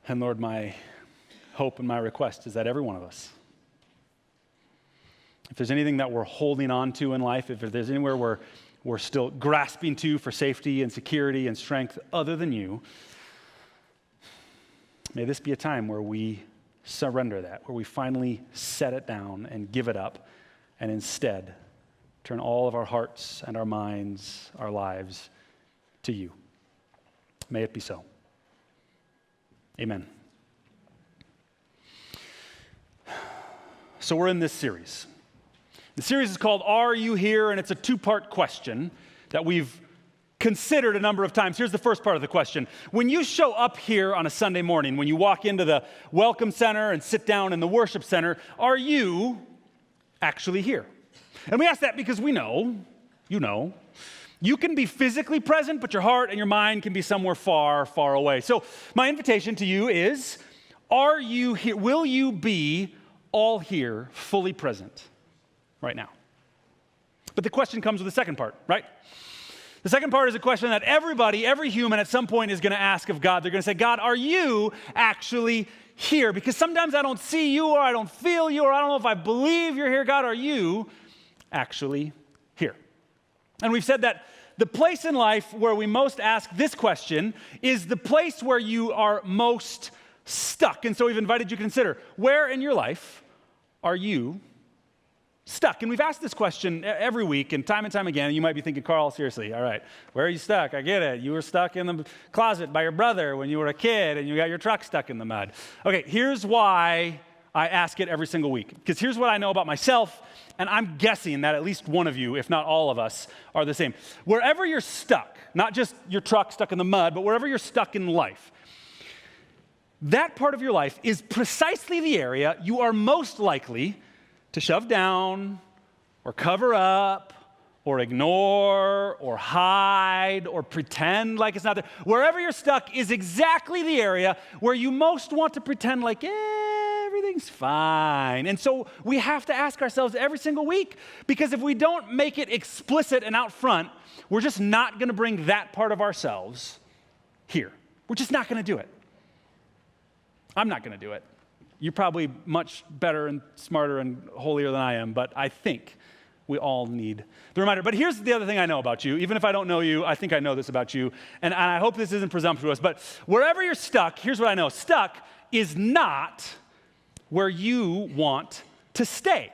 And Lord, my hope and my request is that every one of us, if there's anything that we're holding on to in life, if there's anywhere we're still grasping to for safety and security and strength other than you, may this be a time where we surrender that, where we finally set it down and give it up, and instead turn all of our hearts and our minds, our lives to you. May it be so. Amen. So we're in this series. The series is called Are You Here? And it's a two-part question that we've considered a number of times. Here's the first part of the question. When you show up here on a Sunday morning, when you walk into the Welcome Center and sit down in the Worship Center, are you actually here? And we ask that because we know, you can be physically present, but your heart and your mind can be somewhere far, far away. So my invitation to you is, are you here? Will you be all here, fully present right now? But the question comes with the second part, right? The second part is a question that every human at some point is going to ask of God. They're going to say, God, are you actually here? Because sometimes I don't see you, or I don't feel you, or I don't know if I believe you're here. God, are you actually here? And we've said that the place in life where we most ask this question is the place where you are most stuck. And so we've invited you to consider, where in your life are you stuck? And we've asked this question every week and time again. And you might be thinking, Carl, seriously, all right, where are you stuck? I get it. You were stuck in the closet by your brother when you were a kid and you got your truck stuck in the mud. Okay, here's why I ask it every single week. Because here's what I know about myself, and I'm guessing that at least one of you, if not all of us, are the same. Wherever you're stuck, not just your truck stuck in the mud, but wherever you're stuck in life, that part of your life is precisely the area you are most likely to shove down or cover up or ignore or hide or pretend like it's not there. Wherever you're stuck is exactly the area where you most want to pretend like everything's fine. And so we have to ask ourselves every single week, because if we don't make it explicit and out front, we're just not going to bring that part of ourselves here. We're just not going to do it. I'm not going to do it. You're probably much better and smarter and holier than I am, but I think we all need the reminder. But here's the other thing I know about you. Even if I don't know you, I think I know this about you, and I hope this isn't presumptuous, but wherever you're stuck, here's what I know. Stuck is not where you want to stay.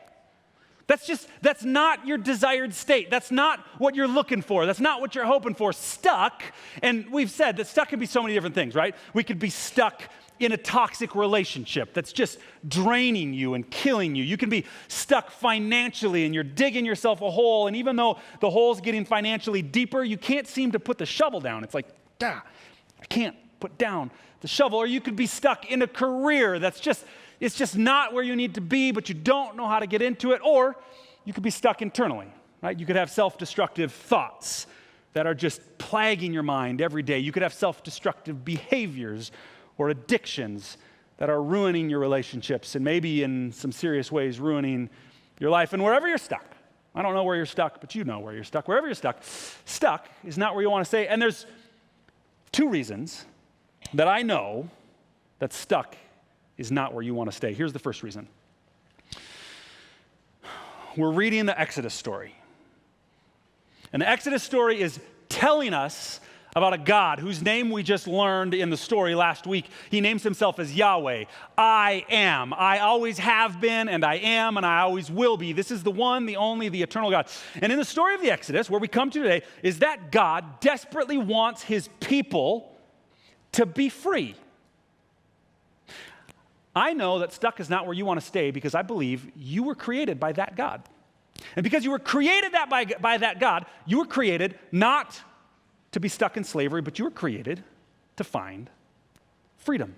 That's not your desired state. That's not what you're looking for. That's not what you're hoping for. Stuck, and we've said that stuck can be so many different things, right? We could be stuck in a toxic relationship that's just draining you and killing you. You can be stuck financially and you're digging yourself a hole, and even though the hole's getting financially deeper, you can't seem to put the shovel down. It's like, I can't put down the shovel. Or you could be stuck in a career that's it's just not where you need to be, but you don't know how to get into it. Or you could be stuck internally, right? You could have self-destructive thoughts that are just plaguing your mind every day. You could have self-destructive behaviors or addictions that are ruining your relationships and maybe in some serious ways ruining your life. And wherever you're stuck, I don't know where you're stuck, but you know where you're stuck. Wherever you're stuck is not where you want to stay. And there's two reasons that I know that stuck is not where you want to stay. Here's the first reason. We're reading the Exodus story. And the Exodus story is telling us about a God whose name we just learned in the story last week. He names himself as Yahweh. I am. I always have been, and I am, and I always will be. This is the one, the only, the eternal God. And in the story of the Exodus, where we come to today, is that God desperately wants his people to be free. I know that stuck is not where you want to stay because I believe you were created by that God. And because you were created by that God, you were created not to be stuck in slavery, but you were created to find freedom.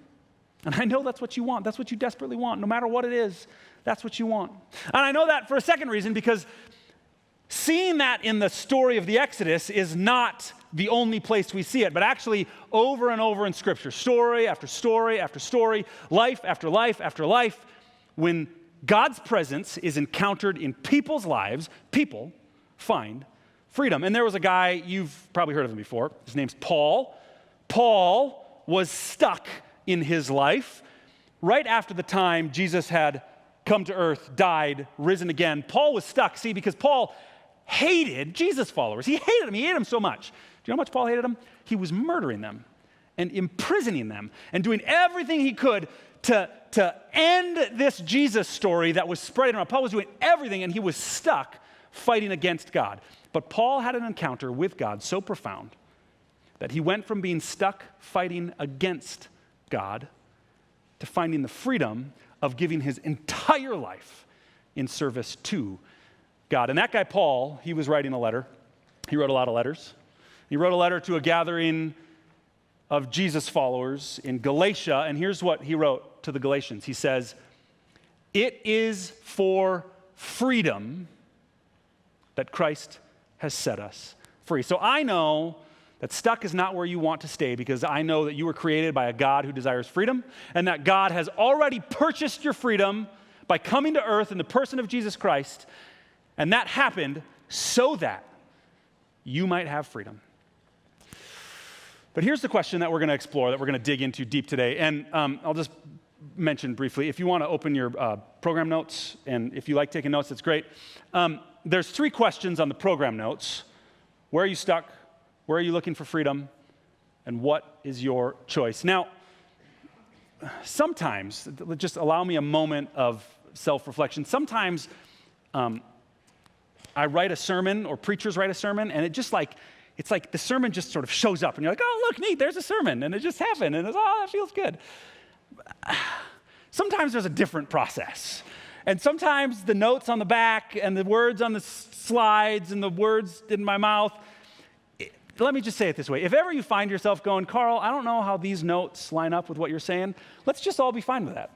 And I know that's what you want. That's what you desperately want. No matter what it is, that's what you want. And I know that for a second reason, because seeing that in the story of the Exodus is not the only place we see it, but actually over and over in Scripture, story after story after story, life after life after life, when God's presence is encountered in people's lives, people find freedom. And there was a guy, you've probably heard of him before. His name's Paul. Paul was stuck in his life, right after the time Jesus had come to earth, died, risen again. Paul was stuck, see, because Paul hated Jesus' followers. He hated them. He hated them so much. Do you know how much Paul hated them? He was murdering them and imprisoning them and doing everything he could to end this Jesus story that was spreading around. Paul was doing everything, and he was stuck fighting against God. But Paul had an encounter with God so profound that he went from being stuck fighting against God to finding the freedom of giving his entire life in service to God. And that guy, Paul, he was writing a letter. He wrote a lot of letters. He wrote a letter to a gathering of Jesus followers in Galatia, and here's what he wrote to the Galatians. He says, "It is for freedom that Christ has set us free." So I know that stuck is not where you want to stay, because I know that you were created by a God who desires freedom, and that God has already purchased your freedom by coming to earth in the person of Jesus Christ, and that happened so that you might have freedom. But here's the question that we're going to explore, that we're going to dig into deep today, and I'll just mention briefly, if you want to open your program notes, and if you like taking notes, that's great. There's 3 questions on the program notes. Where are you stuck? Where are you looking for freedom? And what is your choice? Now, sometimes, just allow me a moment of self-reflection. Sometimes I write a sermon, or preachers write a sermon, and it's like the sermon just sort of shows up, and you're like, oh, look, neat, there's a sermon, and it just happened, and that feels good. Sometimes there's a different process. And sometimes the notes on the back and the words on the slides and the words in my mouth, let me just say it this way. If ever you find yourself going, Carl, I don't know how these notes line up with what you're saying, let's just all be fine with that.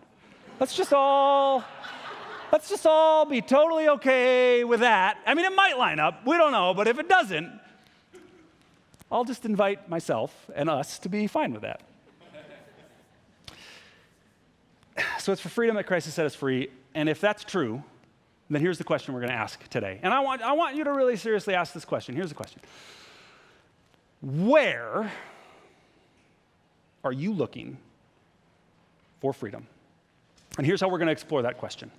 Let's just all be totally okay with that. I mean, it might line up. We don't know. But if it doesn't, I'll just invite myself and us to be fine with that. So it's for freedom that Christ has set us free. And if that's true, then here's the question we're going to ask today. And I want you to really seriously ask this question. Here's the question. Where are you looking for freedom? And here's how we're going to explore that question.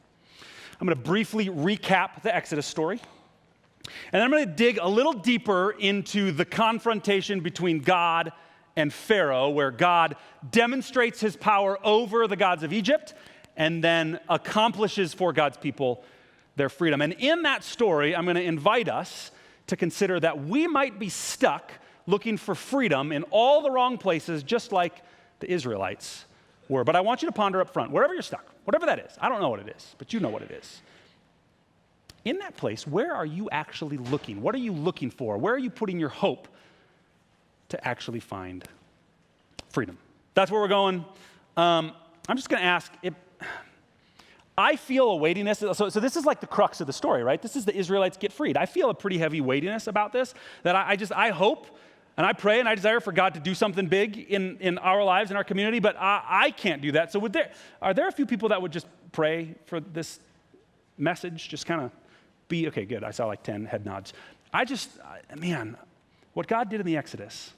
I'm going to briefly recap the Exodus story. And then I'm going to dig a little deeper into the confrontation between God and Pharaoh, where God demonstrates his power over the gods of Egypt and then accomplishes for God's people their freedom. And in that story, I'm going to invite us to consider that we might be stuck looking for freedom in all the wrong places, just like the Israelites were. But I want you to ponder up front, wherever you're stuck, whatever that is. I don't know what it is, but you know what it is. In that place, where are you actually looking? What are you looking for? Where are you putting your hope to actually find freedom? That's where we're going. I'm just going to ask, I feel a weightiness. So this is like the crux of the story, right? This is the Israelites get freed. I feel a pretty heavy weightiness about this, that I hope and I pray and I desire for God to do something big in our lives, in our community, but I can't do that. So are there a few people that would just pray for this message? Just kind of be, okay, good. I saw like 10 head nods. Man, what God did in the Exodus,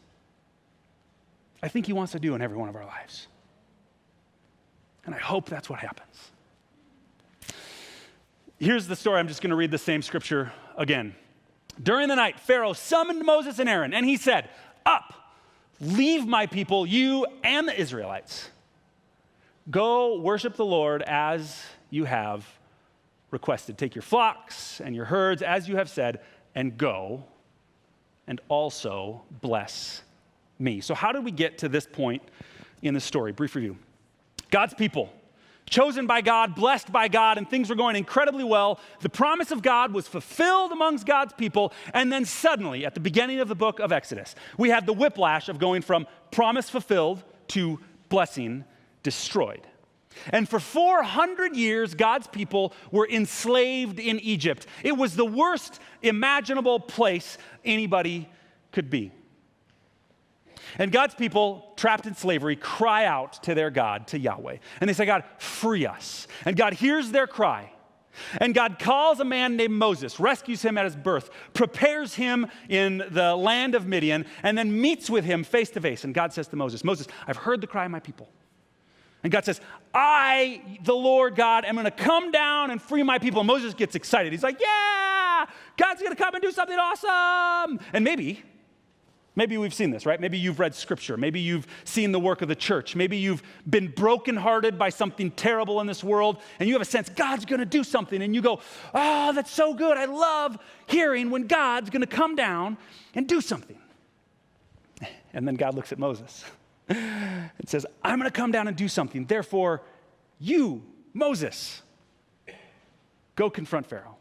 I think he wants to do in every one of our lives. And I hope that's what happens. Here's the story. I'm just going to read the same scripture again. During the night, Pharaoh summoned Moses and Aaron, and he said, "Up, leave my people, you and the Israelites. Go worship the Lord as you have requested. Take your flocks and your herds as you have said, and go, and also bless me." So how did we get to this point in the story? Brief review. God's people, chosen by God, blessed by God, and things were going incredibly well. The promise of God was fulfilled amongst God's people, and then suddenly, at the beginning of the book of Exodus, we had the whiplash of going from promise fulfilled to blessing destroyed. And for 400 years, God's people were enslaved in Egypt. It was the worst imaginable place anybody could be. And God's people, trapped in slavery, cry out to their God, to Yahweh. And they say, "God, free us." And God hears their cry. And God calls a man named Moses, rescues him at his birth, prepares him in the land of Midian, and then meets with him face to face. And God says to Moses, "Moses, I've heard the cry of my people. And God says, I, the Lord God, am going to come down and free my people. And Moses gets excited. He's like, yeah, God's going to come and do something awesome. And maybe we've seen this, right? Maybe you've read Scripture. Maybe you've seen the work of the church. Maybe you've been brokenhearted by something terrible in this world, and you have a sense God's going to do something. And you go, oh, that's so good. I love hearing when God's going to come down and do something. And then God looks at Moses. It says, I'm going to come down and do something. Therefore, you, Moses, go confront Pharaoh.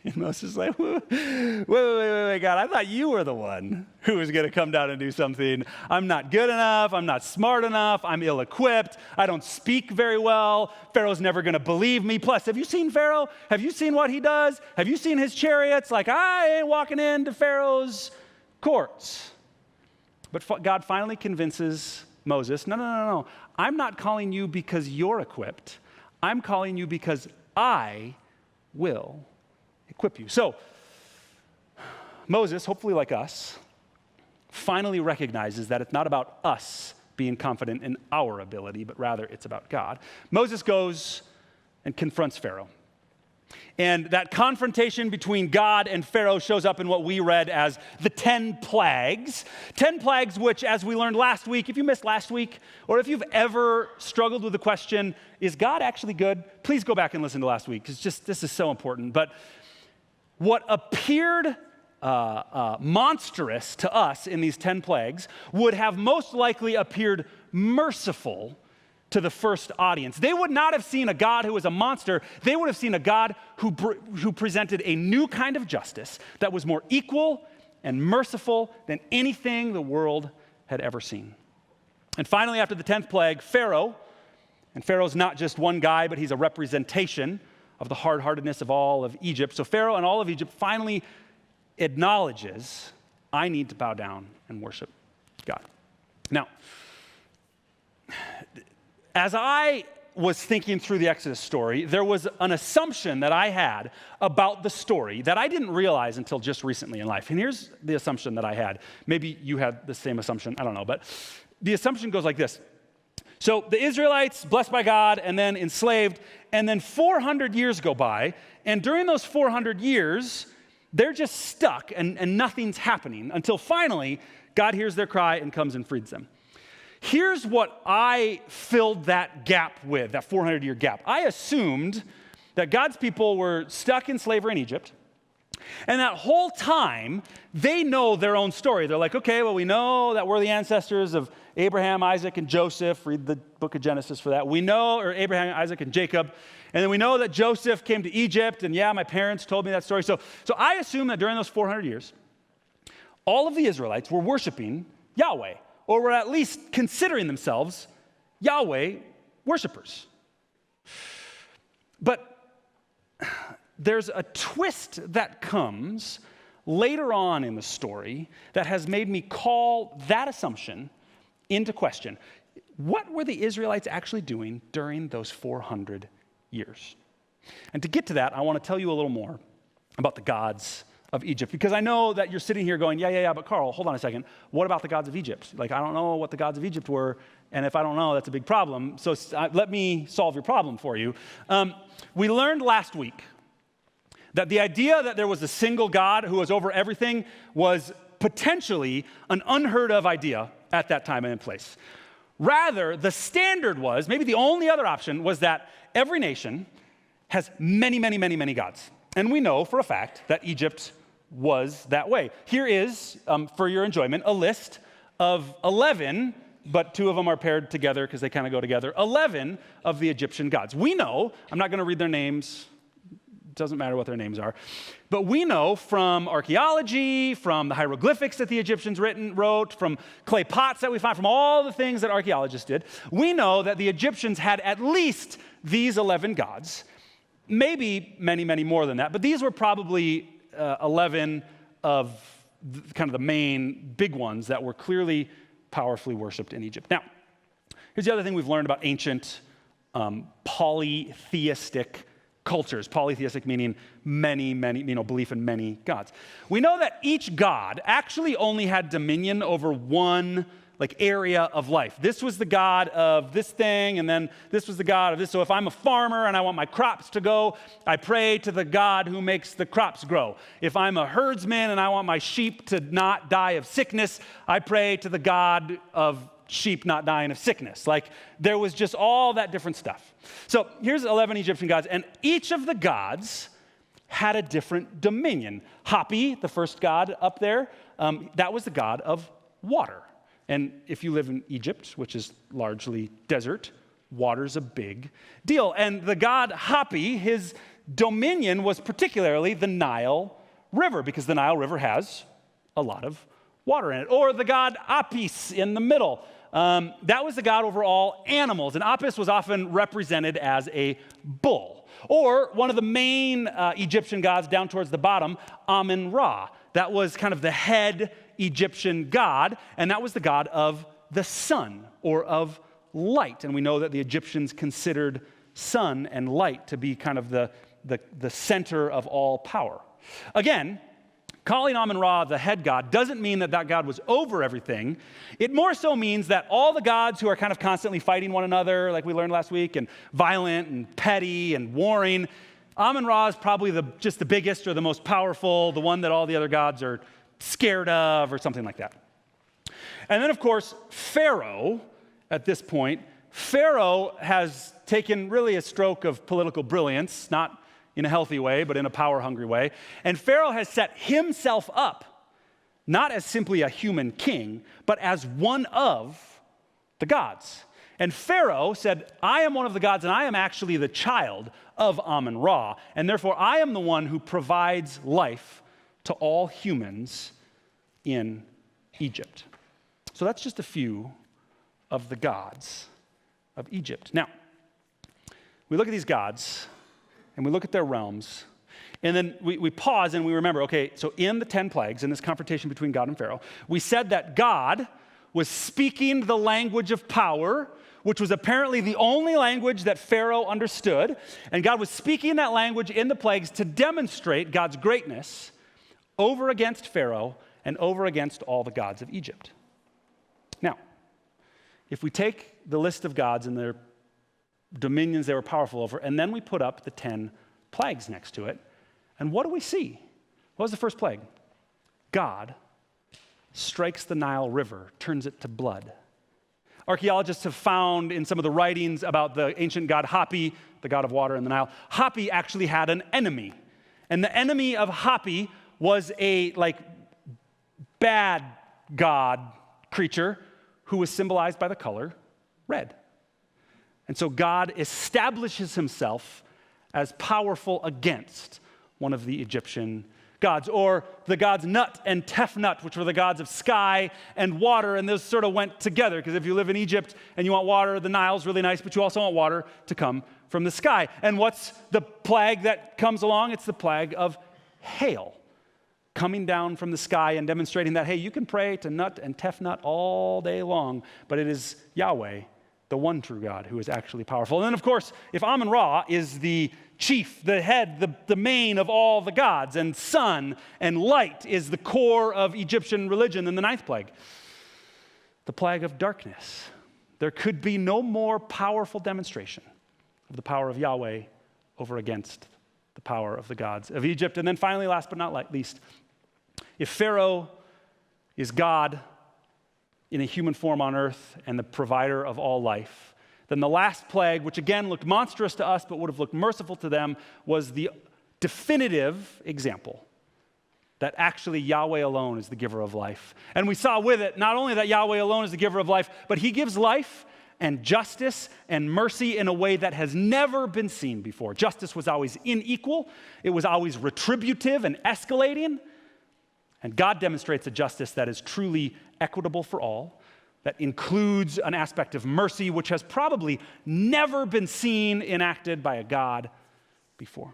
And Moses is like, wait, God, I thought you were the one who was going to come down and do something. I'm not good enough. I'm not smart enough. I'm ill-equipped. I don't speak very well. Pharaoh's never going to believe me. Plus, have you seen Pharaoh? Have you seen what he does? Have you seen his chariots? Like, I ain't walking into Pharaoh's courts. But God finally convinces Moses, no. I'm not calling you because you're equipped. I'm calling you because I will equip you. So Moses, hopefully like us, finally recognizes that it's not about us being confident in our ability, but rather it's about God. Moses goes and confronts Pharaoh. And that confrontation between God and Pharaoh shows up in what we read as the 10 plagues. 10 plagues which, as we learned last week, if you missed last week, or if you've ever struggled with the question, is God actually good? Please go back and listen to last week, because this is so important. But what appeared monstrous to us in these 10 plagues would have most likely appeared merciful to the first audience. They would not have seen a God who was a monster. They would have seen a God who presented a new kind of justice that was more equal and merciful than anything the world had ever seen. And finally, after the 10th plague, Pharaoh, and Pharaoh's not just one guy, but he's a representation of the hard-heartedness of all of Egypt. So Pharaoh and all of Egypt finally acknowledges, I need to bow down and worship God. Now, as I was thinking through the Exodus story, there was an assumption that I had about the story that I didn't realize until just recently in life. And here's the assumption that I had. Maybe you had the same assumption, I don't know, but the assumption goes like this. So the Israelites, blessed by God, and then enslaved, and then 400 years go by, and during those 400 years, they're just stuck and nothing's happening until finally God hears their cry and comes and frees them. Here's what I filled that gap with, that 400-year gap. I assumed that God's people were stuck in slavery in Egypt, and that whole time, they know their own story. They're like, okay, well, we know that we're the ancestors of Abraham, Isaac, and Joseph. Read the book of Genesis for that. We know, or Abraham, Isaac, and Jacob. And then we know that Joseph came to Egypt, and yeah, my parents told me that story. So I assume that during those 400 years, all of the Israelites were worshiping Yahweh, or were at least considering themselves Yahweh worshipers. But there's a twist that comes later on in the story that has made me call that assumption into question. What were the Israelites actually doing during those 400 years? And to get to that, I want to tell you a little more about the gods of Egypt, because I know that you're sitting here going, yeah, but Carl, hold on a second. What about the gods of Egypt? Like, I don't know what the gods of Egypt were, and if I don't know, that's a big problem. So let me solve your problem for you. We learned last week that the idea that there was a single God who was over everything was potentially an unheard of idea at that time and place. Rather, the standard was, maybe the only other option, was that every nation has many, many, many, many gods. And we know for a fact that Egypt was that way. Here is, for your enjoyment, a list of 11, but 2 of them are paired together because they kind of go together, 11 of the Egyptian gods. We know, I'm not going to read their names, doesn't matter what their names are, but we know from archaeology, from the hieroglyphics that the Egyptians wrote, from clay pots that we find, from all the things that archaeologists did, we know that the Egyptians had at least these 11 gods, maybe many, many more than that, but these were probably 11 of kind of the main big ones that were clearly powerfully worshipped in Egypt. Now, here's the other thing we've learned about ancient polytheistic cultures. Polytheistic meaning many, belief in many gods. We know that each god actually only had dominion over one area of life. This was the god of this thing, and then this was the god of this. So if I'm a farmer and I want my crops to go, I pray to the God who makes the crops grow. If I'm a herdsman and I want my sheep to not die of sickness, I pray to the God of sheep not dying of sickness. There was just all that different stuff. So here's 11 Egyptian gods, and each of the gods had a different dominion. Hapi, the first god up there, that was the god of water. And if you live in Egypt, which is largely desert, water's a big deal. And the god Hapi, his dominion was particularly the Nile River, because the Nile River has a lot of water in it. Or the god Apis in the middle. That was the god over all animals. And Apis was often represented as a bull. Or one of the main Egyptian gods down towards the bottom, Amun-Ra. That was kind of the head Egyptian god, and that was the god of the sun, or of light. And we know that the Egyptians considered sun and light to be kind of the center of all power. Again, calling Amun-Ra the head god doesn't mean that god was over everything. It more so means that all the gods who are kind of constantly fighting one another, like we learned last week, and violent and petty and warring, Amun-Ra is probably just the biggest or the most powerful, the one that all the other gods are scared of, or something like that. And then, of course, Pharaoh, at this point, Pharaoh has taken really a stroke of political brilliance, not in a healthy way, but in a power-hungry way. And Pharaoh has set himself up, not as simply a human king, but as one of the gods. And Pharaoh said, I am one of the gods, and I am actually the child of Amun-Ra, and therefore I am the one who provides life to all humans in Egypt. So that's just a few of the gods of Egypt. Now, we look at these gods, and we look at their realms, and then we pause and we remember, okay, so in the 10 plagues, in this confrontation between God and Pharaoh, we said that God was speaking the language of power, which was apparently the only language that Pharaoh understood, and God was speaking that language in the plagues to demonstrate God's greatness over against Pharaoh and over against all the gods of Egypt. Now, if we take the list of gods and their dominions they were powerful over, and then we put up the 10 plagues next to it, and what do we see? What was the first plague? God strikes the Nile River, turns it to blood. Archaeologists have found in some of the writings about the ancient god Hapi, the god of water in the Nile, Hapi actually had an enemy. And the enemy of Hapi was a bad god creature who was symbolized by the color red. And so God establishes himself as powerful against one of the Egyptian gods, or the gods Nut and Tefnut, which were the gods of sky and water, and those sort of went together, because if you live in Egypt and you want water, the Nile's really nice, but you also want water to come from the sky. And what's the plague that comes along? It's the plague of hail coming down from the sky and demonstrating that, hey, you can pray to Nut and Tefnut all day long, but it is Yahweh, the one true God, who is actually powerful. And then, of course, if Amun-Ra is the chief, the head, the main of all the gods, and sun and light is the core of Egyptian religion, then the 9th plague, the plague of darkness. There could be no more powerful demonstration of the power of Yahweh over against the power of the gods of Egypt. And then finally, last but not least, if Pharaoh is God in a human form on earth and the provider of all life, then the last plague, which again looked monstrous to us but would have looked merciful to them, was the definitive example that actually Yahweh alone is the giver of life. And we saw with it not only that Yahweh alone is the giver of life, but he gives life and justice and mercy in a way that has never been seen before. Justice was always unequal. It was always retributive and escalating. And God demonstrates a justice that is truly equitable for all, that includes an aspect of mercy which has probably never been seen enacted by a God before.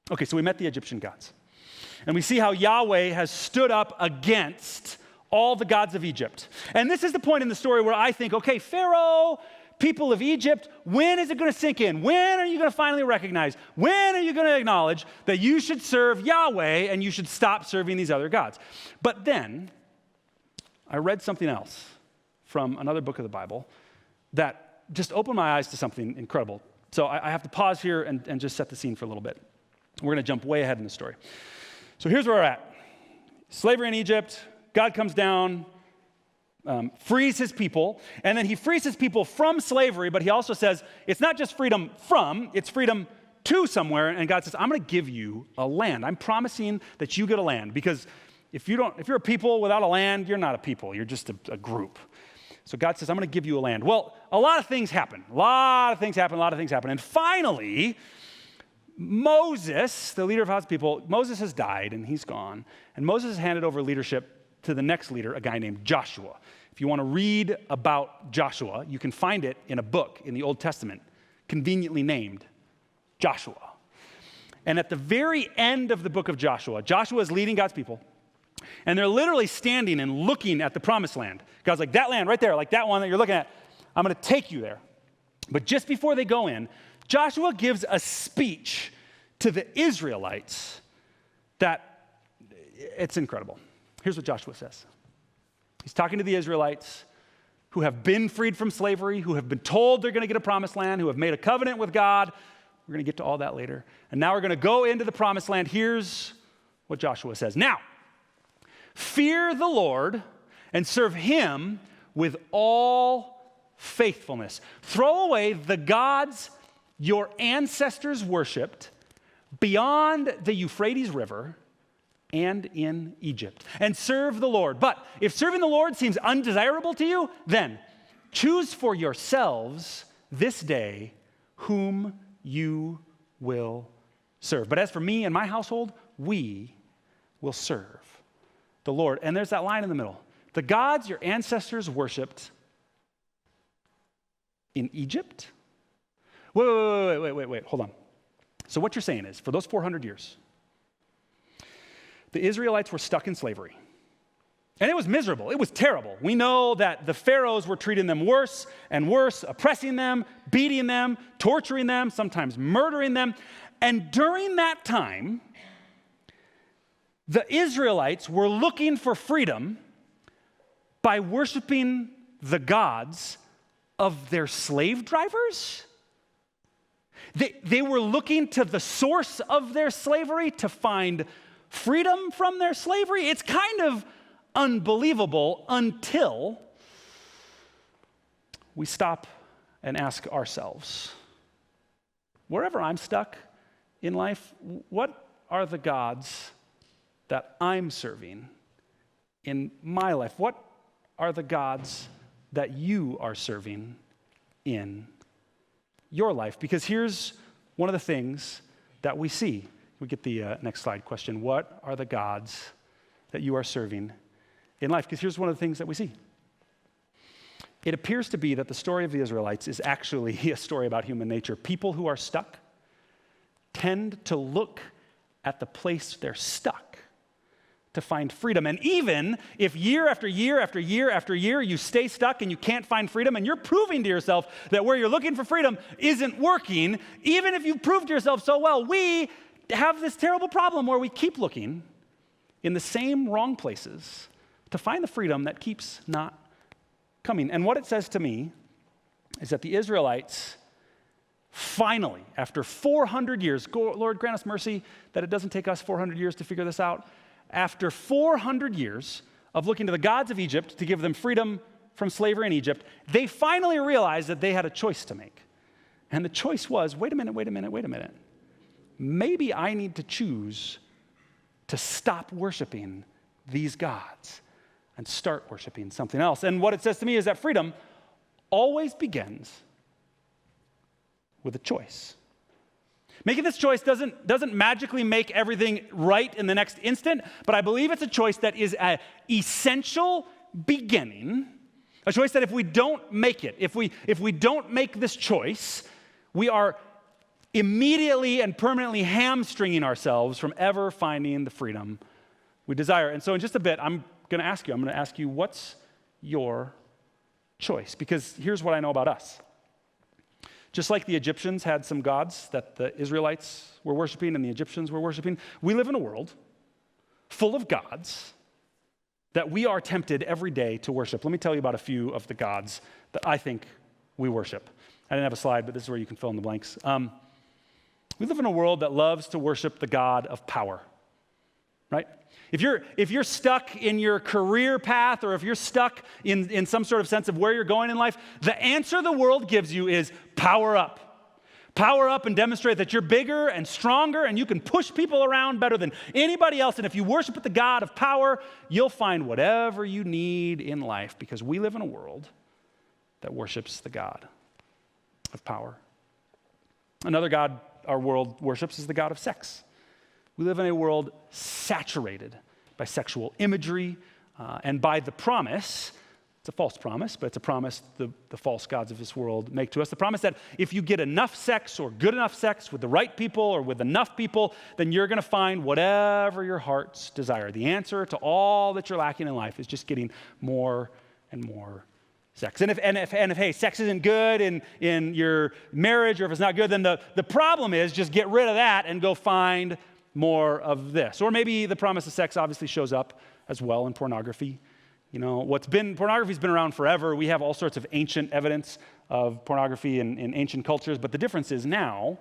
Okay, so we met the Egyptian gods. And we see how Yahweh has stood up against all the gods of Egypt. And this is the point in the story where I think, okay, Pharaoh people of Egypt, when is it going to sink in? When are you going to finally recognize? When are you going to acknowledge that you should serve Yahweh and you should stop serving these other gods? But then I read something else from another book of the Bible that just opened my eyes to something incredible. So I have to pause here and just set the scene for a little bit. We're going to jump way ahead in the story. So here's where we're at. Slavery in Egypt, God comes down, frees his people, and then he frees his people from slavery, but he also says it's not just freedom from, it's freedom to somewhere, and God says, I'm going to give you a land. I'm promising that you get a land, because if you're a people without a land, you're not a people, you're just a group. So God says, I'm going to give you a land. Well, a lot of things happen. And finally, Moses, the leader of God's people, Moses has died and he's gone. And Moses has handed over leadership to the next leader, a guy named Joshua. If you want to read about Joshua, you can find it in a book in the Old Testament, conveniently named Joshua. And at the very end of the book of Joshua, Joshua is leading God's people. And they're literally standing and looking at the promised land. God's like, that land right there, like that one that you're looking at, I'm going to take you there. But just before they go in, Joshua gives a speech to the Israelites that it's incredible. Here's what Joshua says. He's talking to the Israelites who have been freed from slavery, who have been told they're going to get a promised land, who have made a covenant with God. We're going to get to all that later. And now we're going to go into the promised land. Here's what Joshua says. Now, fear the Lord and serve him with all faithfulness. Throw away the gods your ancestors worshipped beyond the Euphrates River and in Egypt, and serve the Lord. But if serving the Lord seems undesirable to you, then choose for yourselves this day whom you will serve. But as for me and my household, we will serve the Lord. And there's that line in the middle. The gods your ancestors worshipped in Egypt? Wait, hold on. So what you're saying is, for those 400 years, the Israelites were stuck in slavery. And it was miserable. It was terrible. We know that the pharaohs were treating them worse and worse, oppressing them, beating them, torturing them, sometimes murdering them. And during that time, the Israelites were looking for freedom by worshiping the gods of their slave drivers. They were looking to the source of their slavery to find freedom from their slavery. It's kind of unbelievable until we stop and ask ourselves, wherever I'm stuck in life, what are the gods that I'm serving in my life? What are the gods that you are serving in your life? Because here's one of the things that we see. We get the next slide question. What are the gods that you are serving in life? Because here's one of the things that we see. It appears to be that the story of the Israelites is actually a story about human nature. People who are stuck tend to look at the place they're stuck to find freedom. And even if year after year after year after year you stay stuck and you can't find freedom and you're proving to yourself that where you're looking for freedom isn't working, even if you've proved to yourself so well, we have this terrible problem where we keep looking in the same wrong places to find the freedom that keeps not coming. And what it says to me is that the Israelites finally, after 400 years, Lord, grant us mercy that it doesn't take us 400 years to figure this out. After 400 years of looking to the gods of Egypt to give them freedom from slavery in Egypt, they finally realized that they had a choice to make. And the choice was, wait a minute. Maybe I need to choose to stop worshiping these gods and start worshiping something else. And what it says to me is that freedom always begins with a choice. Making this choice doesn't magically make everything right in the next instant, but I believe it's a choice that is an essential beginning, a choice that if we don't make it, if we don't make this choice, we are immediately and permanently hamstringing ourselves from ever finding the freedom we desire. And so in just a bit, I'm going to ask you, what's your choice? Because here's what I know about us. Just like the Egyptians had some gods that the Israelites were worshiping and the Egyptians were worshiping, we live in a world full of gods that we are tempted every day to worship. Let me tell you about a few of the gods that I think we worship. I didn't have a slide, but this is where you can fill in the blanks. We live in a world that loves to worship the God of power, right? If you're stuck in your career path, or if you're stuck in some sort of sense of where you're going in life, the answer the world gives you is power up. Power up and demonstrate that you're bigger and stronger and you can push people around better than anybody else. And if you worship the God of power, you'll find whatever you need in life, because we live in a world that worships the God of power. Another God our world worships is the God of sex. We live in a world saturated by sexual imagery and by the promise. It's a false promise, but it's a promise the false gods of this world make to us. The promise that if you get enough sex or good enough sex with the right people or with enough people, then you're going to find whatever your heart's desire. The answer to all that you're lacking in life is just getting more and more sex. And if hey, sex isn't good in your marriage, or if it's not good, then the problem is just get rid of that and go find more of this. Or maybe the promise of sex obviously shows up as well in pornography. You know, pornography's been around forever. We have all sorts of ancient evidence of pornography in ancient cultures, but the difference is now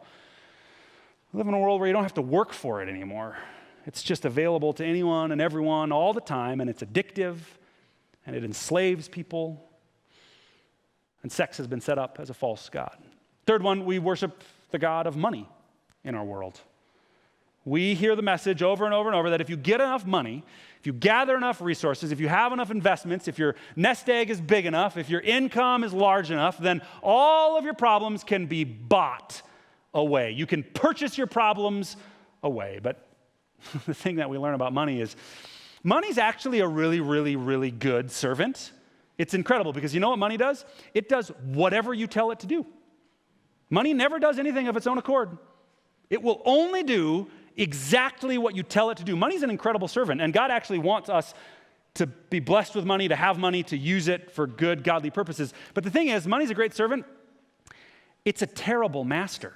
we live in a world where you don't have to work for it anymore. It's just available to anyone and everyone all the time, and it's addictive, and it enslaves people, and sex has been set up as a false god. Third one, we worship the God of money in our world. We hear the message over and over and over that if you get enough money, if you gather enough resources, if you have enough investments, if your nest egg is big enough, if your income is large enough, then all of your problems can be bought away. You can purchase your problems away. But the thing that we learn about money is money's actually a really, really, really good servant. It's incredible because you know what money does? It does whatever you tell it to do. Money never does anything of its own accord. It will only do exactly what you tell it to do. Money's an incredible servant, and God actually wants us to be blessed with money, to have money, to use it for good, godly purposes. But the thing is, money's a great servant. It's a terrible master.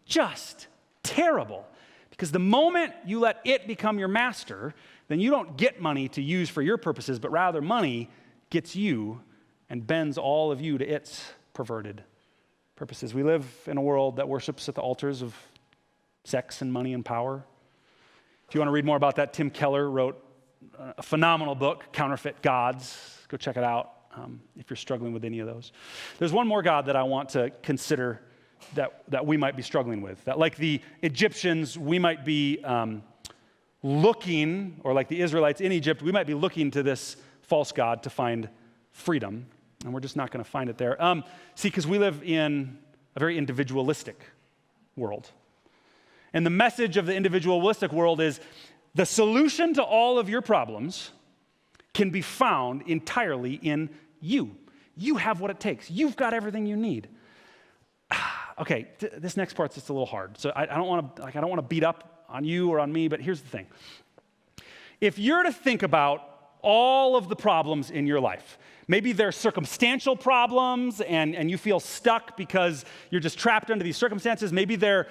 Just terrible. Because the moment you let it become your master, then you don't get money to use for your purposes, but rather money gets you and bends all of you to its perverted purposes. We live in a world that worships at the altars of sex and money and power. If you want to read more about that, Tim Keller wrote a phenomenal book, Counterfeit Gods. Go check it out if you're struggling with any of those. There's one more God that I want to consider that we might be struggling with. That like the Egyptians, we might be looking, or like the Israelites in Egypt, we might be looking to this false god to find freedom, and we're just not going to find it there. See, because we live in a very individualistic world. And the message of the individualistic world is the solution to all of your problems can be found entirely in you. You have what it takes. You've got everything you need. Okay, this next part's just a little hard. So I don't want to beat up on you or on me, but here's the thing. If you're to think about all of the problems in your life, maybe they're circumstantial problems and you feel stuck because you're just trapped under these circumstances. Maybe they're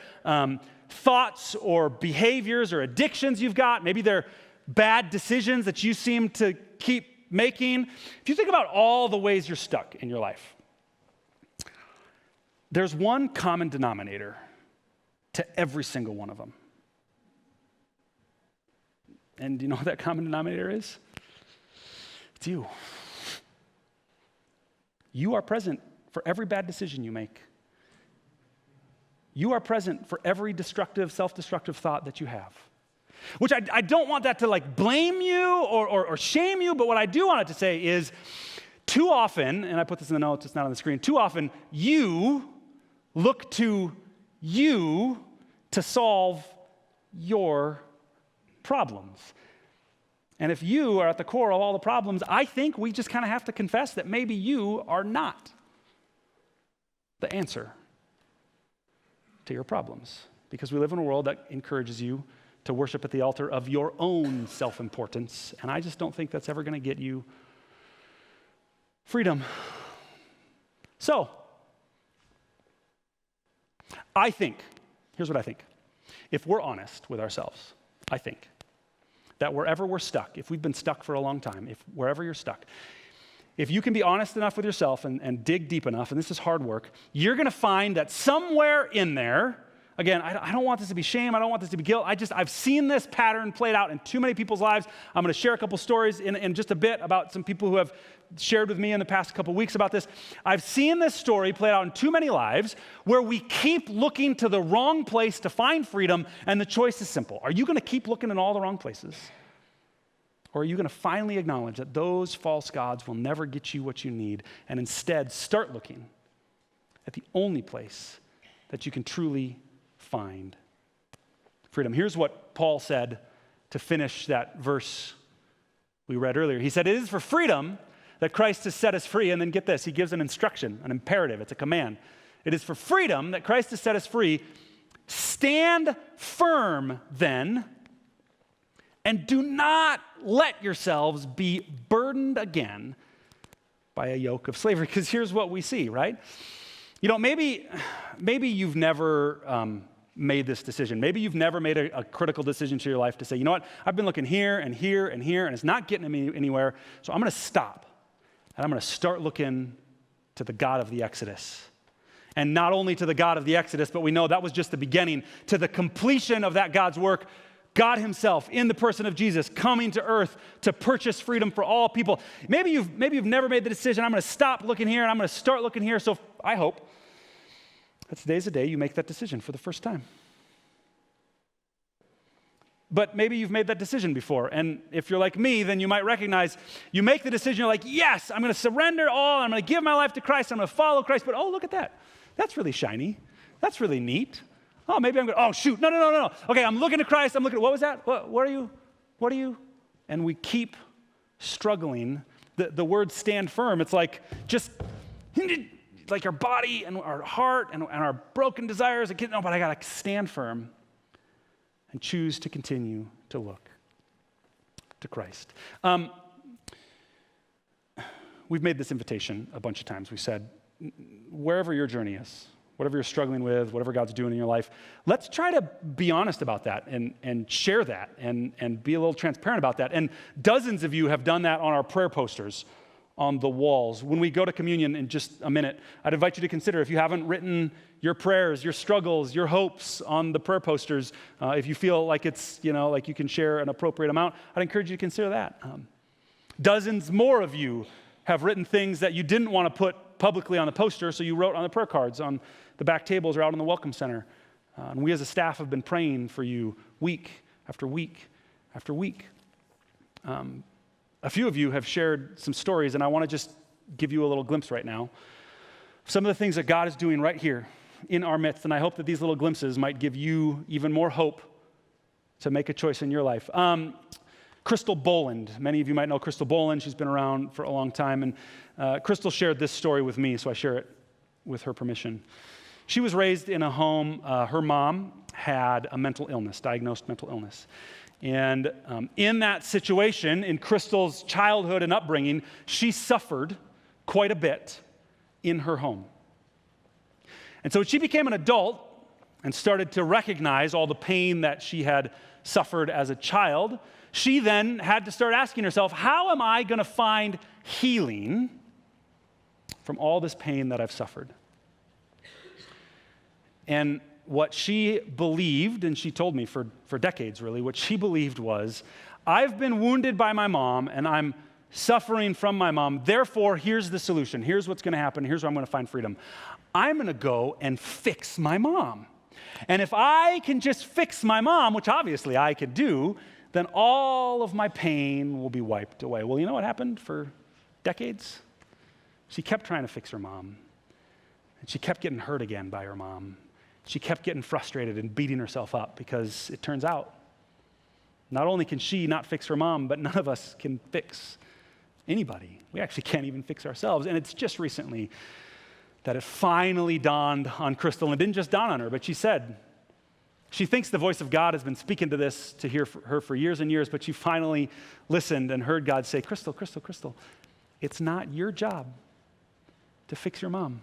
thoughts or behaviors or addictions you've got. Maybe they're bad decisions that you seem to keep making. If you think about all the ways you're stuck in your life, there's one common denominator to every single one of them. And do you know what that common denominator is? It's you. You are present for every bad decision you make. You are present for every destructive, self-destructive thought that you have. Which I don't want that to like blame you or shame you, but what I do want it to say is too often, and I put this in the notes, it's not on the screen, too often you look to you to solve your problems. And if you are at the core of all the problems, I think we just kind of have to confess that maybe you are not the answer to your problems, because we live in a world that encourages you to worship at the altar of your own self-importance, and I just don't think that's ever going to get you freedom. So, Here's what I think. If we're honest with ourselves, I think that wherever we're stuck, if we've been stuck for a long time, if wherever you're stuck, if you can be honest enough with yourself and dig deep enough, and this is hard work, you're going to find that somewhere in there, again, I don't want this to be shame. I don't want this to be guilt. I've seen this pattern played out in too many people's lives. I'm going to share a couple stories in just a bit about some people who have shared with me in the past couple weeks about this. I've seen this story played out in too many lives where we keep looking to the wrong place to find freedom, and the choice is simple. Are you going to keep looking in all the wrong places? Or are you going to finally acknowledge that those false gods will never get you what you need, and instead start looking at the only place that you can truly find freedom? Here's what Paul said to finish that verse we read earlier. He said, "It is for freedom that Christ has set us free." And then get this, he gives an instruction, an imperative, it's a command. It is for freedom that Christ has set us free. Stand firm then, and do not let yourselves be burdened again by a yoke of slavery. Because here's what we see, right? You know, maybe you've never made this decision. Maybe you've never made a critical decision to your life to say, you know what, I've been looking here and here and here, and it's not getting me anywhere, so I'm going to stop, and I'm going to start looking to the God of the Exodus. And not only to the God of the Exodus, but we know that was just the beginning, to the completion of that God's work, God himself in the person of Jesus coming to earth to purchase freedom for all people. Maybe you've never made the decision, I'm going to stop looking here and I'm going to start looking here. So I hope that today's the day you make that decision for the first time. But maybe you've made that decision before. And if you're like me, then you might recognize you make the decision, you're like, yes, I'm going to surrender all. I'm going to give my life to Christ. I'm going to follow Christ. But oh, look at that. That's really shiny. That's really neat. Oh, maybe I'm going, oh, shoot, no. Okay, I'm looking to Christ. I'm looking at, what was that? What are you? And we keep struggling. The word stand firm, it's like just, like our body and our heart and our broken desires. No, but I got to stand firm and choose to continue to look to Christ. We've made this invitation a bunch of times. We said, wherever your journey is, whatever you're struggling with, whatever God's doing in your life, let's try to be honest about that and share that and be a little transparent about that. And dozens of you have done that on our prayer posters on the walls. When we go to communion in just a minute, I'd invite you to consider, if you haven't written your prayers, your struggles, your hopes on the prayer posters, if you feel like it's, like you can share an appropriate amount, I'd encourage you to consider that. Dozens more of you have written things that you didn't want to put publicly on the poster, so you wrote on the prayer cards on the back tables or out in the welcome center. And we as a staff have been praying for you week after week after week. A few of you have shared some stories, and I want to just give you a little glimpse right now. Some of the things that God is doing right here in our midst, and I hope that these little glimpses might give you even more hope to make a choice in your life. Crystal Boland. Many of you might know Crystal Boland. She's been around for a long time. And Crystal shared this story with me, so I share it with her permission. She was raised in a home. Her mom had a diagnosed mental illness. And in that situation, in Crystal's childhood and upbringing, she suffered quite a bit in her home. And so when she became an adult and started to recognize all the pain that she had suffered as a child, she then had to start asking herself, how am I going to find healing from all this pain that I've suffered? And what she believed, and she told me for decades really, what she believed was, I've been wounded by my mom and I'm suffering from my mom. Therefore, here's the solution. Here's what's going to happen. Here's where I'm going to find freedom. I'm going to go and fix my mom. And if I can just fix my mom, which obviously I could do, then all of my pain will be wiped away. Well, you know what happened for decades? She kept trying to fix her mom, and she kept getting hurt again by her mom. She kept getting frustrated and beating herself up because it turns out not only can she not fix her mom, but none of us can fix anybody. We actually can't even fix ourselves. And it's just recently that it finally dawned on Crystal, and it didn't just dawn on her, but she said, she thinks the voice of God has been speaking to her for years and years, but she finally listened and heard God say, Crystal, it's not your job to fix your mom.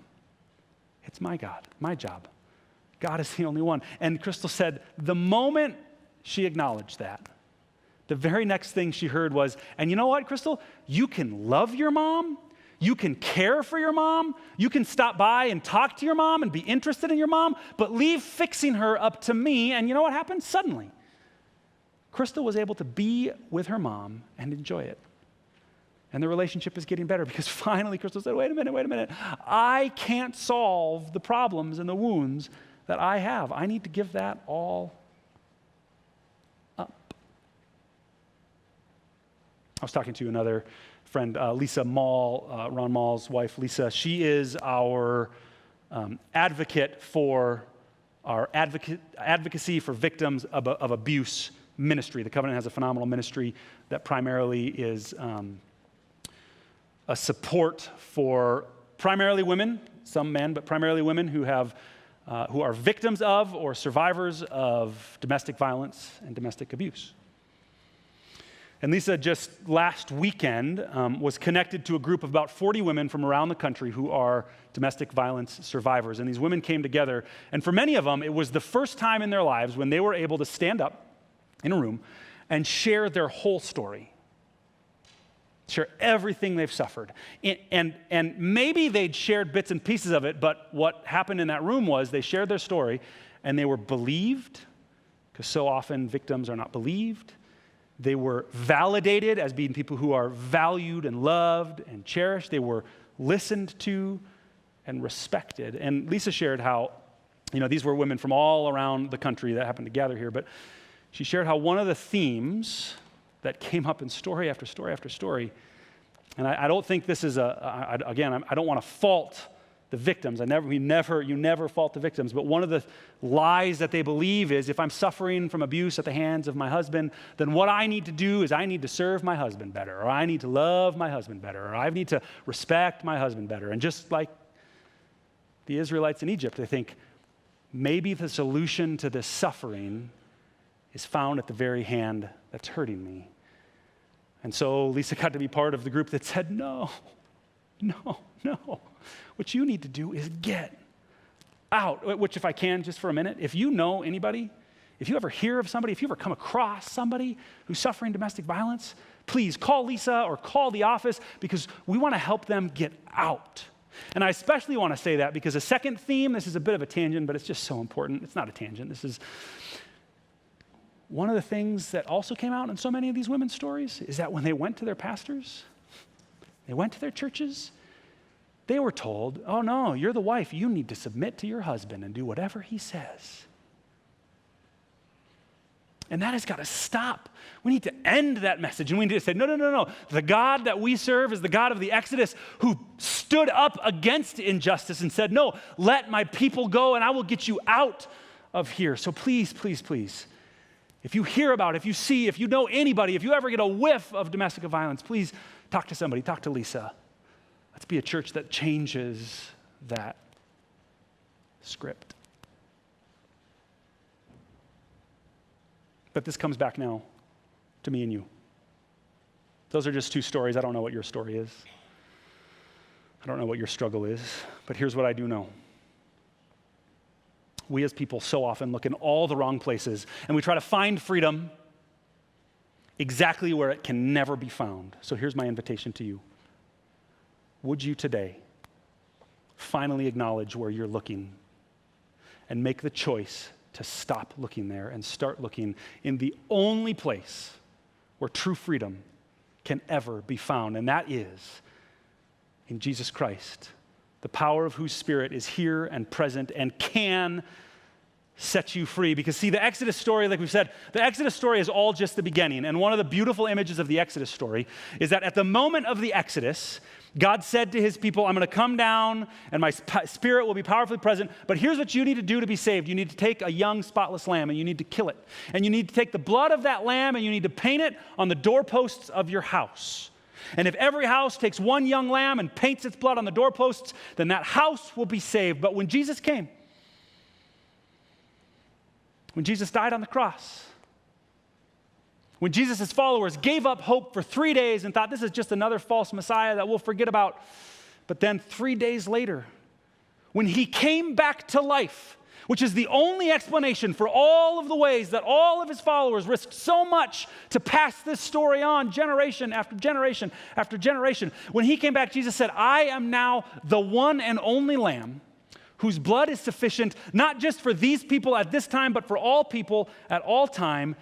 It's my job God is the only one. And Crystal said, the moment she acknowledged that, the very next thing she heard was, and you know what, Crystal? You can love your mom. You can care for your mom. You can stop by and talk to your mom and be interested in your mom, but leave fixing her up to me. And you know what happened? Suddenly, Crystal was able to be with her mom and enjoy it. And the relationship is getting better because finally Crystal said, wait a minute. I can't solve the problems and the wounds that I have. I need to give that all up. I was talking to another friend, Lisa Mall, Ron Mall's wife, Lisa. She is our advocate for our advocacy for victims of abuse ministry. The Covenant has a phenomenal ministry that primarily is a support for primarily women, some men, but primarily women who are victims of or survivors of domestic violence and domestic abuse. And Lisa just last weekend was connected to a group of about 40 women from around the country who are domestic violence survivors. And these women came together, and for many of them, it was the first time in their lives when they were able to stand up in a room and share their whole story. Share everything they've suffered. And maybe they'd shared bits and pieces of it, but what happened in that room was they shared their story and they were believed, because so often victims are not believed. They were validated as being people who are valued and loved and cherished. They were listened to and respected. And Lisa shared how, these were women from all around the country that happened to gather here, but she shared how one of the themes that came up in story after story after story, and I don't think this is I don't want to fault the victims. You never fault the victims, but one of the lies that they believe is if I'm suffering from abuse at the hands of my husband, then what I need to do is I need to serve my husband better, or I need to love my husband better, or I need to respect my husband better. And just like the Israelites in Egypt, they think maybe the solution to this suffering is found at the very hand that's hurting me. And so Lisa got to be part of the group that said, no. What you need to do is get out, which if I can, just for a minute, if you know anybody, if you ever hear of somebody, if you ever come across somebody who's suffering domestic violence, please call Lisa or call the office because we want to help them get out. And I especially want to say that because a second theme, this is a bit of a tangent, but it's just so important. It's not a tangent. This is one of the things that also came out in so many of these women's stories is that when they went to their pastors, they went to their churches, they were told, oh no, you're the wife. You need to submit to your husband and do whatever he says. And that has got to stop. We need to end that message. And we need to say, no. The God that we serve is the God of the Exodus who stood up against injustice and said, no, let my people go and I will get you out of here. So please, if you hear about, if you see, if you know anybody, if you ever get a whiff of domestic violence, please talk to somebody, talk to Lisa. Let's be a church that changes that script. But this comes back now to me and you. Those are just two stories. I don't know what your story is. I don't know what your struggle is, but here's what I do know. We as people so often look in all the wrong places and we try to find freedom exactly where it can never be found. So here's my invitation to you. Would you today finally acknowledge where you're looking and make the choice to stop looking there and start looking in the only place where true freedom can ever be found, and that is in Jesus Christ, the power of whose Spirit is here and present and can set you free. Because see, the Exodus story, like we've said, the Exodus story is all just the beginning. And one of the beautiful images of the Exodus story is that at the moment of the Exodus, God said to his people, I'm going to come down and my Spirit will be powerfully present, but here's what you need to do to be saved. You need to take a young spotless lamb and you need to kill it. And you need to take the blood of that lamb and you need to paint it on the doorposts of your house. And if every house takes one young lamb and paints its blood on the doorposts, then that house will be saved. But when Jesus came, when Jesus died on the cross, when Jesus' followers gave up hope for 3 days and thought this is just another false Messiah that we'll forget about, but then 3 days later, when he came back to life, which is the only explanation for all of the ways that all of his followers risked so much to pass this story on generation after generation after generation. When he came back, Jesus said, I am now the one and only Lamb whose blood is sufficient, not just for these people at this time, but for all people at all time.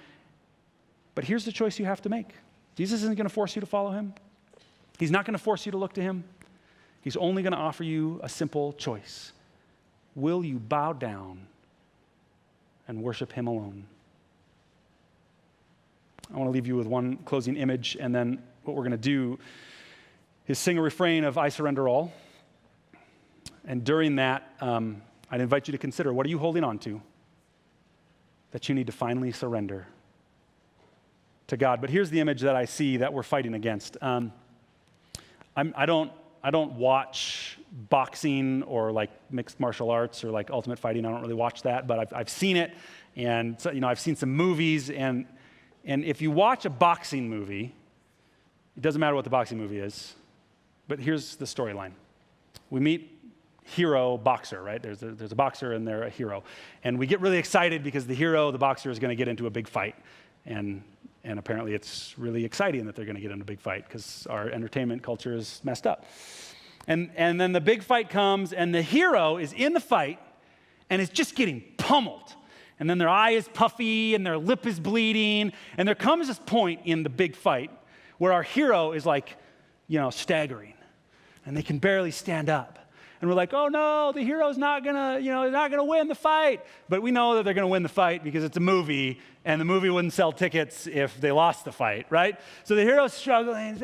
But here's the choice you have to make. Jesus isn't going to force you to follow him. He's not going to force you to look to him. He's only going to offer you a simple choice. Will you bow down and worship him alone? I want to leave you with one closing image, and then what we're going to do is sing a refrain of I Surrender All. And during that, I'd invite you to consider, what are you holding on to that you need to finally surrender to God? But here's the image that I see that we're fighting against. I don't watch boxing or like mixed martial arts or like ultimate fighting. I don't really watch that, but I've seen it, and so, I've seen some movies. And if you watch a boxing movie, it doesn't matter what the boxing movie is. But here's the storyline: we meet hero boxer, right? There's a boxer and they're a hero, and we get really excited because the hero, the boxer, is going to get into a big fight, and apparently it's really exciting that they're going to get into a big fight because our entertainment culture is messed up. And then the big fight comes, and the hero is in the fight and is just getting pummeled. And then their eye is puffy and their lip is bleeding, and there comes this point in the big fight where our hero is like, staggering, and they can barely stand up. And we're like, oh no, the hero's not gonna win the fight. But we know that they're gonna win the fight because it's a movie, and the movie wouldn't sell tickets if they lost the fight, right? So the hero's struggling,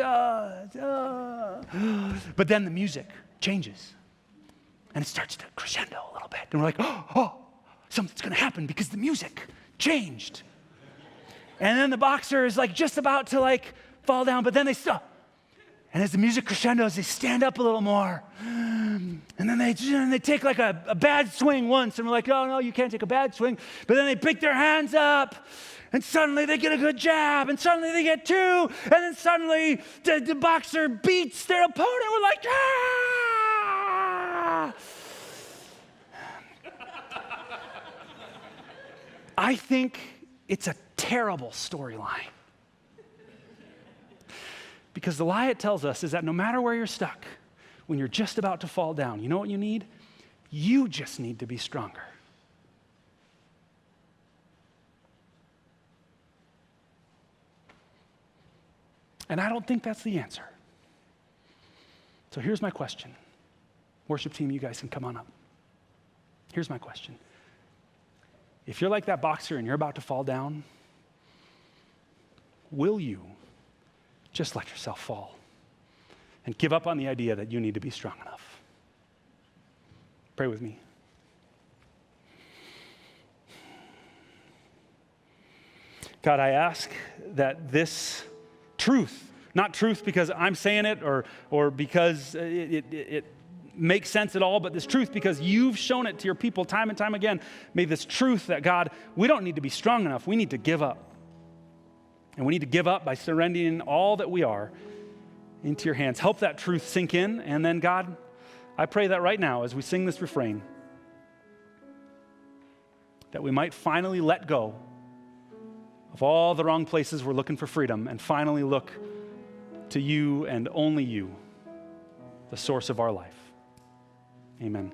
but then the music changes, and it starts to crescendo a little bit. And we're like, oh, something's gonna happen because the music changed. And then the boxer is like just about to like fall down, but then they stop. And as the music crescendos, they stand up a little more. And then they take like a bad swing once, and we're like, oh no, you can't take a bad swing. But then they pick their hands up, and suddenly they get a good jab, and suddenly they get two, and then suddenly the boxer beats their opponent. We're like, ah! I think it's a terrible storyline. Because the lie it tells us is that no matter where you're stuck, when you're just about to fall down, you know what you need? You just need to be stronger. And I don't think that's the answer. So here's my question. Worship team, you guys can come on up. Here's my question. If you're like that boxer and you're about to fall down, will you just let yourself fall and give up on the idea that you need to be strong enough? Pray with me. God, I ask that this truth, not truth because I'm saying it or because it makes sense at all, but this truth because you've shown it to your people time and time again, may this truth that, God, we don't need to be strong enough, we need to give up. And we need to give up by surrendering all that we are into your hands. Help that truth sink in. And then, God, I pray that right now as we sing this refrain, that we might finally let go of all the wrong places we're looking for freedom and finally look to you and only you, the source of our life. Amen.